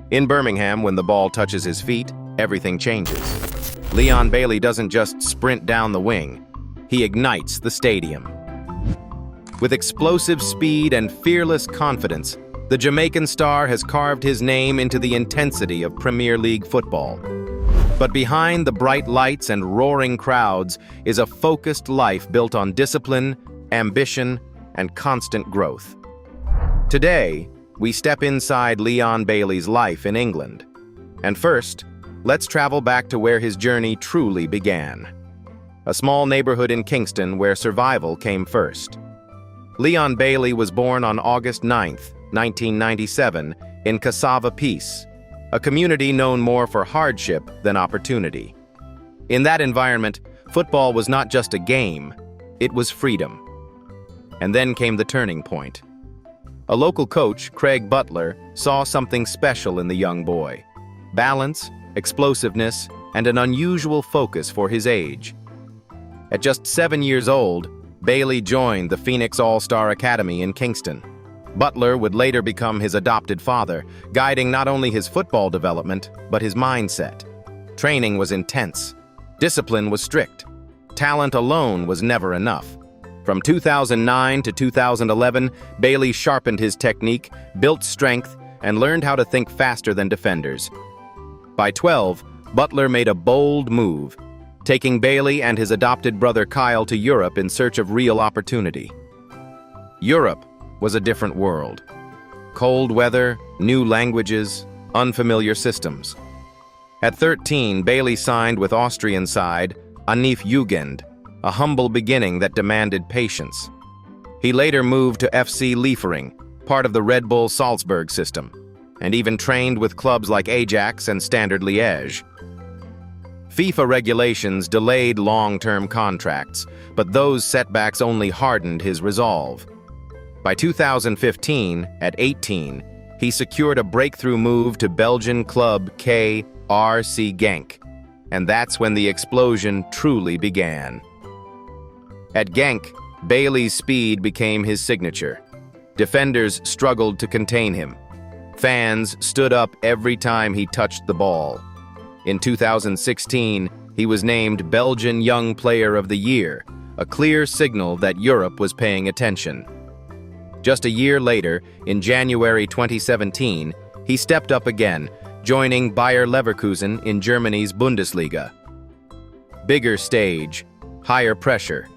In Birmingham, when the ball touches his feet, everything changes. Leon Bailey doesn't just sprint down the wing, he ignites the stadium. With explosive speed and fearless confidence, the Jamaican star has carved his name into the intensity of Premier League football. But behind the bright lights and roaring crowds is a focused life built on discipline, ambition, and constant growth. Today, we step inside Leon Bailey's life in England. And first, let's travel back to where his journey truly began. A small neighborhood in Kingston where survival came first. Leon Bailey was born on August 9, 1997, in Cassava Peace, a community known more for hardship than opportunity. In that environment, football was not just a game, it was freedom. And then came the turning point. A local coach, Craig Butler, saw something special in the young boy: balance, explosiveness, and an unusual focus for his age. At just 7 years old, Bailey joined the Phoenix All-Star Academy in Kingston. Butler would later become his adopted father, guiding not only his football development, but his mindset. Training was intense. Discipline was strict. Talent alone was never enough. From 2009 to 2011, Bailey sharpened his technique, built strength, and learned how to think faster than defenders. By 12, Butler made a bold move, taking Bailey and his adopted brother Kyle to Europe in search of real opportunity. Europe was a different world. Cold weather, new languages, unfamiliar systems. At 13, Bailey signed with Austrian side Anif Jugend, a humble beginning that demanded patience. He later moved to FC Liefering, part of the Red Bull Salzburg system, and even trained with clubs like Ajax and Standard Liège. FIFA regulations delayed long-term contracts, but those setbacks only hardened his resolve. By 2015, at 18, he secured a breakthrough move to Belgian club KRC Genk, and that's when the explosion truly began. At Genk, Bailey's speed became his signature. Defenders struggled to contain him. Fans stood up every time he touched the ball. In 2016, he was named Belgian Young Player of the Year, a clear signal that Europe was paying attention. Just a year later, in January 2017, he stepped up again, joining Bayer Leverkusen in Germany's Bundesliga. Bigger stage, higher pressure,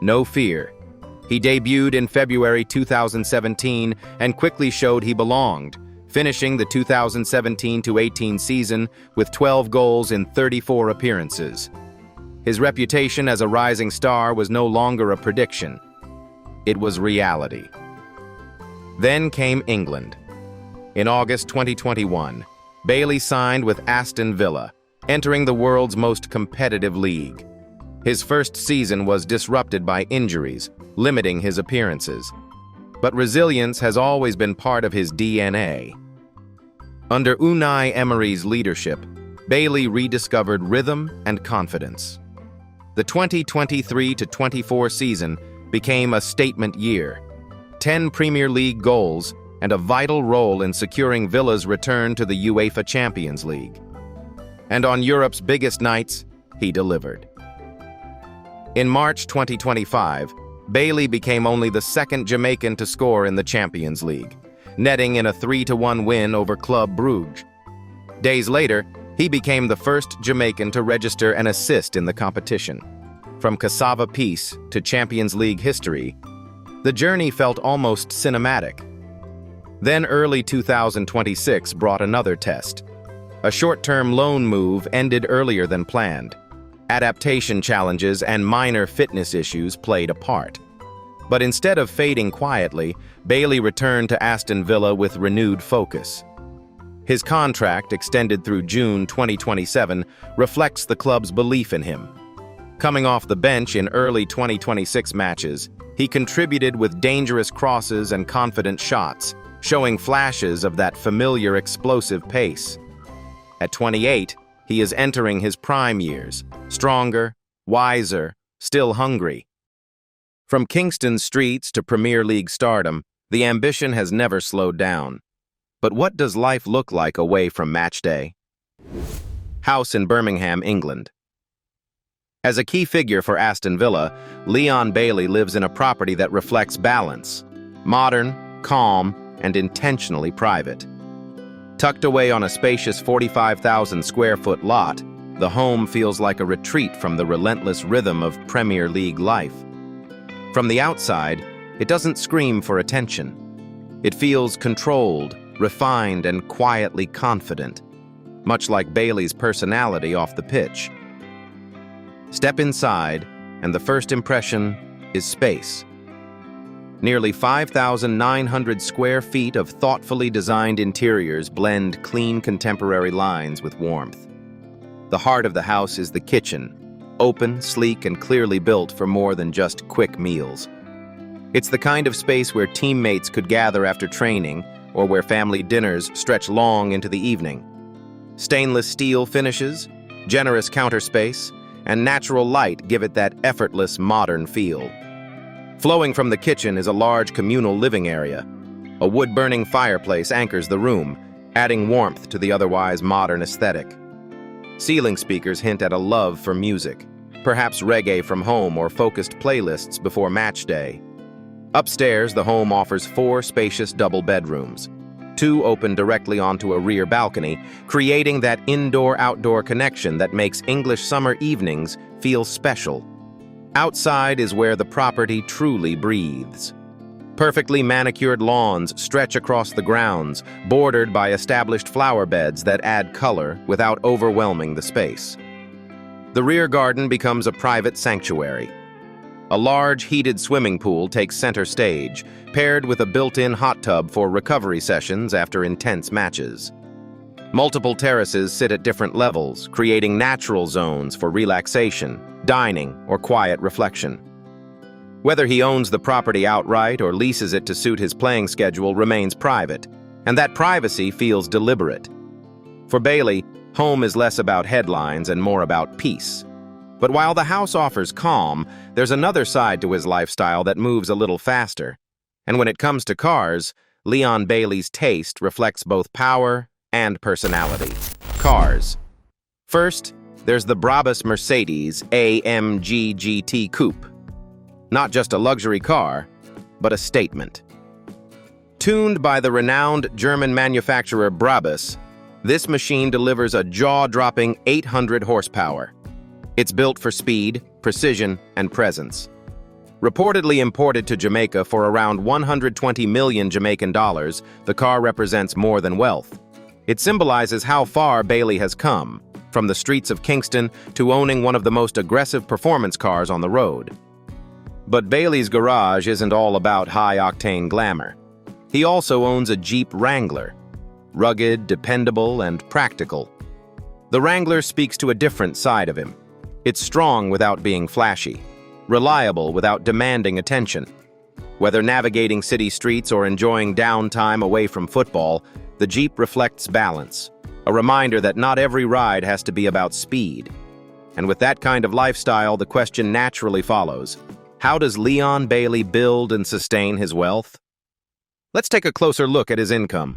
no fear. He debuted in February 2017 and quickly showed he belonged, finishing the 2017-18 season with 12 goals in 34 appearances. His reputation as a rising star was no longer a prediction. It was reality. Then came England. In August 2021, Bailey signed with Aston Villa, entering the world's most competitive league. His first season was disrupted by injuries, limiting his appearances. But resilience has always been part of his DNA. Under Unai Emery's leadership, Bailey rediscovered rhythm and confidence. The 2023-24 season became a statement year. 10 Premier League goals and a vital role in securing Villa's return to the UEFA Champions League. And on Europe's biggest nights, he delivered. In March 2025, Bailey became only the second Jamaican to score in the Champions League, netting in a 3-1 win over Club Brugge. Days later, he became the first Jamaican to register an assist in the competition. From Cassava Peace to Champions League history, the journey felt almost cinematic. Then early 2026 brought another test. A short-term loan move ended earlier than planned. Adaptation challenges and minor fitness issues played a part. But instead of fading quietly, Bailey returned to Aston Villa with renewed focus. His contract, extended through June 2027, reflects the club's belief in him. Coming off the bench in early 2026 matches, he contributed with dangerous crosses and confident shots, showing flashes of that familiar explosive pace. At 28, he is entering his prime years, stronger, wiser, still hungry. From Kingston streets to Premier League stardom, the ambition has never slowed down. But what does life look like away from match day? House in Birmingham, England. As a key figure for Aston Villa, Leon Bailey lives in a property that reflects balance, modern, calm, and intentionally private. Tucked away on a spacious 45,000 square foot lot, the home feels like a retreat from the relentless rhythm of Premier League life. From the outside, it doesn't scream for attention. It feels controlled, refined, and quietly confident, much like Bailey's personality off the pitch. Step inside, and the first impression is space. Nearly 5,900 square feet of thoughtfully designed interiors blend clean contemporary lines with warmth. The heart of the house is the kitchen, open, sleek, and clearly built for more than just quick meals. It's the kind of space where teammates could gather after training or where family dinners stretch long into the evening. Stainless steel finishes, generous counter space, and natural light give it that effortless modern feel. Flowing from the kitchen is a large communal living area. A wood-burning fireplace anchors the room, adding warmth to the otherwise modern aesthetic. Ceiling speakers hint at a love for music, perhaps reggae from home or focused playlists before match day. Upstairs, the home offers 4 spacious double bedrooms. 2 open directly onto a rear balcony, creating that indoor-outdoor connection that makes English summer evenings feel special. Outside is where the property truly breathes. Perfectly manicured lawns stretch across the grounds, bordered by established flower beds that add color without overwhelming the space. The rear garden becomes a private sanctuary. A large heated swimming pool takes center stage, paired with a built-in hot tub for recovery sessions after intense matches. Multiple terraces sit at different levels, creating natural zones for relaxation, dining, or quiet reflection. Whether he owns the property outright or leases it to suit his playing schedule remains private, and that privacy feels deliberate. For Bailey, home is less about headlines and more about peace. But while the house offers calm, there's another side to his lifestyle that moves a little faster. And when it comes to cars, Leon Bailey's taste reflects both power and personality. Cars. First, there's the Brabus Mercedes AMG GT Coupe. Not just a luxury car, but a statement. Tuned by the renowned German manufacturer Brabus, this machine delivers a jaw-dropping 800 horsepower. It's built for speed, precision, and presence. Reportedly imported to Jamaica for around 120 million Jamaican dollars, the car represents more than wealth. It symbolizes how far Bailey has come, from the streets of Kingston to owning one of the most aggressive performance cars on the road. But Bailey's garage isn't all about high-octane glamour. He also owns a Jeep Wrangler. Rugged, dependable, and practical. The Wrangler speaks to a different side of him. It's strong without being flashy, reliable without demanding attention. Whether navigating city streets or enjoying downtime away from football, the Jeep reflects balance, a reminder that not every ride has to be about speed. And with that kind of lifestyle, the question naturally follows, how does Leon Bailey build and sustain his wealth? Let's take a closer look at his income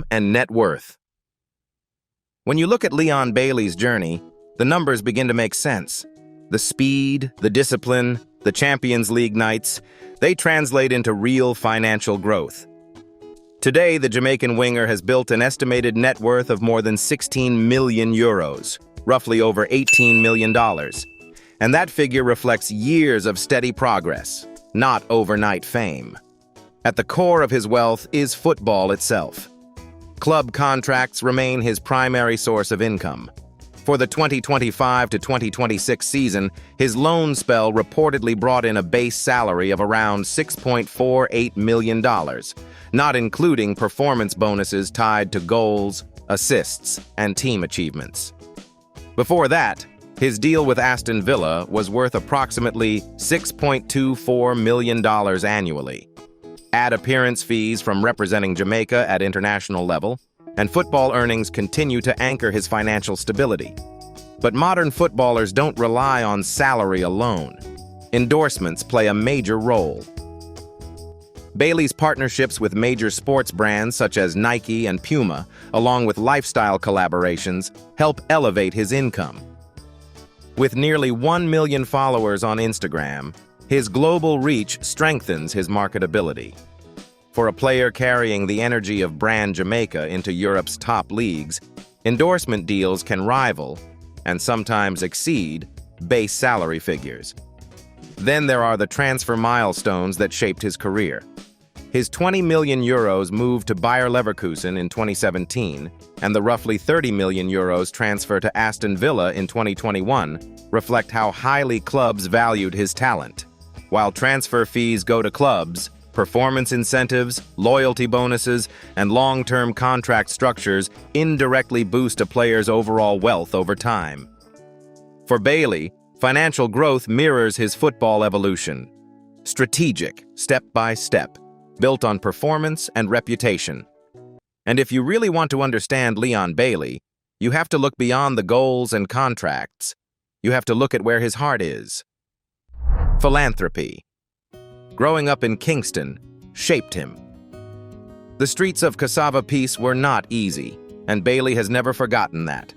and net worth. When you look at Leon Bailey's journey, the numbers begin to make sense. The speed, the discipline, the Champions League nights, they translate into real financial growth. Today, the Jamaican winger has built an estimated net worth of more than 16 million euros, roughly over $18 million. And that figure reflects years of steady progress, not overnight fame. At the core of his wealth is football itself. Club contracts remain his primary source of income. For the 2025 to 2026 season, his loan spell reportedly brought in a base salary of around $6.48 million, not including performance bonuses tied to goals, assists, and team achievements. Before that, his deal with Aston Villa was worth approximately $6.24 million annually. Add appearance fees from representing Jamaica at international level, and football earnings continue to anchor his financial stability. But modern footballers don't rely on salary alone. Endorsements play a major role. Bailey's partnerships with major sports brands such as Nike and Puma, along with lifestyle collaborations, help elevate his income. With nearly 1 million followers on Instagram, his global reach strengthens his marketability. For a player carrying the energy of brand Jamaica into Europe's top leagues, endorsement deals can rival, and sometimes exceed, base salary figures. Then there are the transfer milestones that shaped his career. His 20 million euros move to Bayer Leverkusen in 2017, and the roughly 30 million euros transfer to Aston Villa in 2021 reflect how highly clubs valued his talent. While transfer fees go to clubs, performance incentives, loyalty bonuses, and long-term contract structures indirectly boost a player's overall wealth over time. For Bailey, financial growth mirrors his football evolution. Strategic, step by step, built on performance and reputation. And if you really want to understand Leon Bailey, you have to look beyond the goals and contracts. You have to look at where his heart is. Philanthropy. Growing up in Kingston shaped him. The streets of Cassava Peace were not easy, and Bailey has never forgotten that.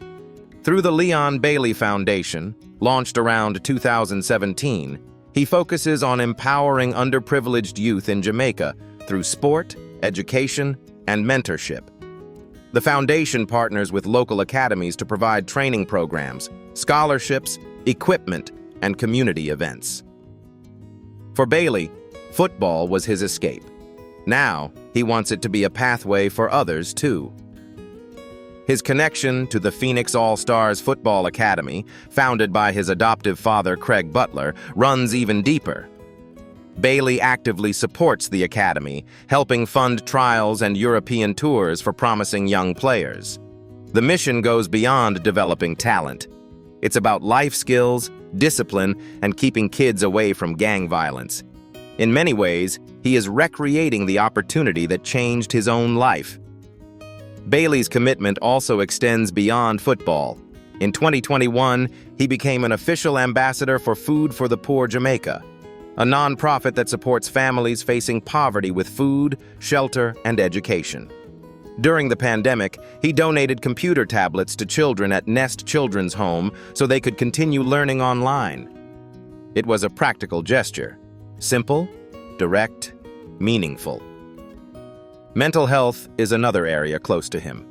Through the Leon Bailey Foundation, launched around 2017, he focuses on empowering underprivileged youth in Jamaica through sport, education, and mentorship. The foundation partners with local academies to provide training programs, scholarships, equipment, and community events. For Bailey, football was his escape. Now, he wants it to be a pathway for others, too. His connection to the Phoenix All-Stars Football Academy, founded by his adoptive father, Craig Butler, runs even deeper. Bailey actively supports the academy, helping fund trials and European tours for promising young players. The mission goes beyond developing talent. It's about life skills, discipline, and keeping kids away from gang violence. In many ways, he is recreating the opportunity that changed his own life. Bailey's commitment also extends beyond football. In 2021, he became an official ambassador for Food for the Poor Jamaica, a nonprofit that supports families facing poverty with food, shelter, and education. During the pandemic, he donated computer tablets to children at Nest Children's Home so they could continue learning online. It was a practical gesture. Simple, direct, meaningful. Mental health is another area close to him.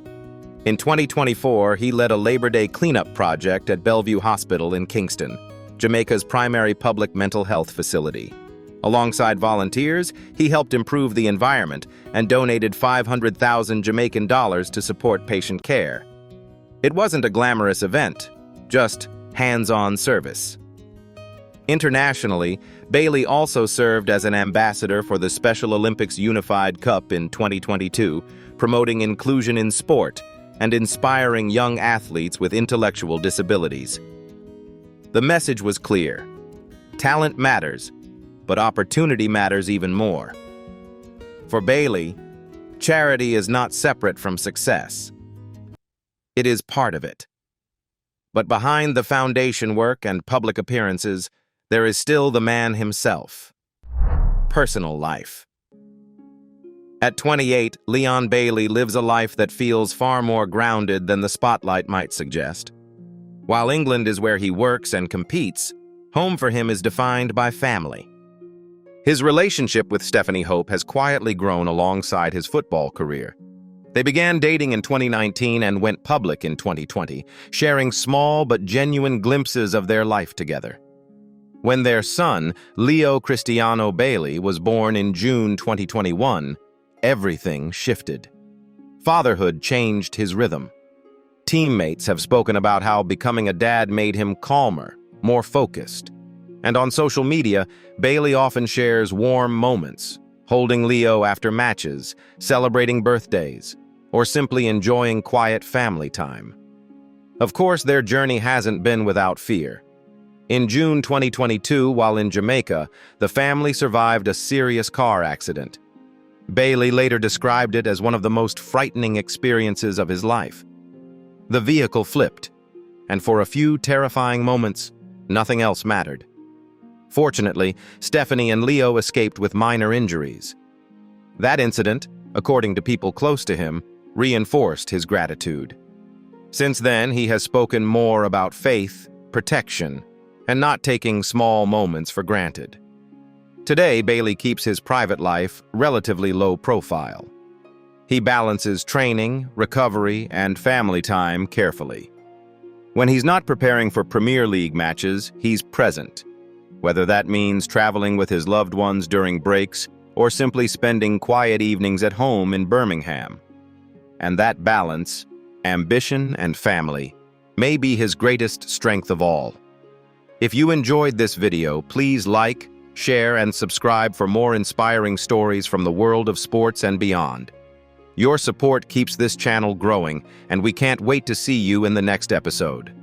In 2024, he led a Labor Day cleanup project at Bellevue Hospital in Kingston, Jamaica's primary public mental health facility. Alongside volunteers, he helped improve the environment and donated 500,000 Jamaican dollars to support patient care. It wasn't a glamorous event, just hands-on service. Internationally, Bailey also served as an ambassador for the Special Olympics Unified Cup in 2022, promoting inclusion in sport and inspiring young athletes with intellectual disabilities. The message was clear. Talent matters, but opportunity matters even more. For Bailey, charity is not separate from success. It is part of it. But behind the foundation work and public appearances, there is still the man himself. Personal life. At 28, Leon Bailey lives a life that feels far more grounded than the spotlight might suggest. While England is where he works and competes, home for him is defined by family. His relationship with Stephanie Hope has quietly grown alongside his football career. They began dating in 2019 and went public in 2020, sharing small but genuine glimpses of their life together. When their son, Leo Cristiano Bailey, was born in June 2021, everything shifted. Fatherhood changed his rhythm. Teammates have spoken about how becoming a dad made him calmer, more focused. And on social media, Bailey often shares warm moments, holding Leo after matches, celebrating birthdays, or simply enjoying quiet family time. Of course, their journey hasn't been without fear. In June 2022, while in Jamaica, the family survived a serious car accident. Bailey later described it as one of the most frightening experiences of his life. The vehicle flipped, and for a few terrifying moments, nothing else mattered. Fortunately, Stephanie and Leo escaped with minor injuries. That incident, according to people close to him, reinforced his gratitude. Since then, he has spoken more about faith, protection, and not taking small moments for granted. Today, Bailey keeps his private life relatively low profile. He balances training, recovery, and family time carefully. When he's not preparing for Premier League matches, he's present, whether that means traveling with his loved ones during breaks or simply spending quiet evenings at home in Birmingham. And that balance, ambition and family, may be his greatest strength of all. If you enjoyed this video, please like, share, and subscribe for more inspiring stories from the world of sports and beyond. Your support keeps this channel growing, and we can't wait to see you in the next episode.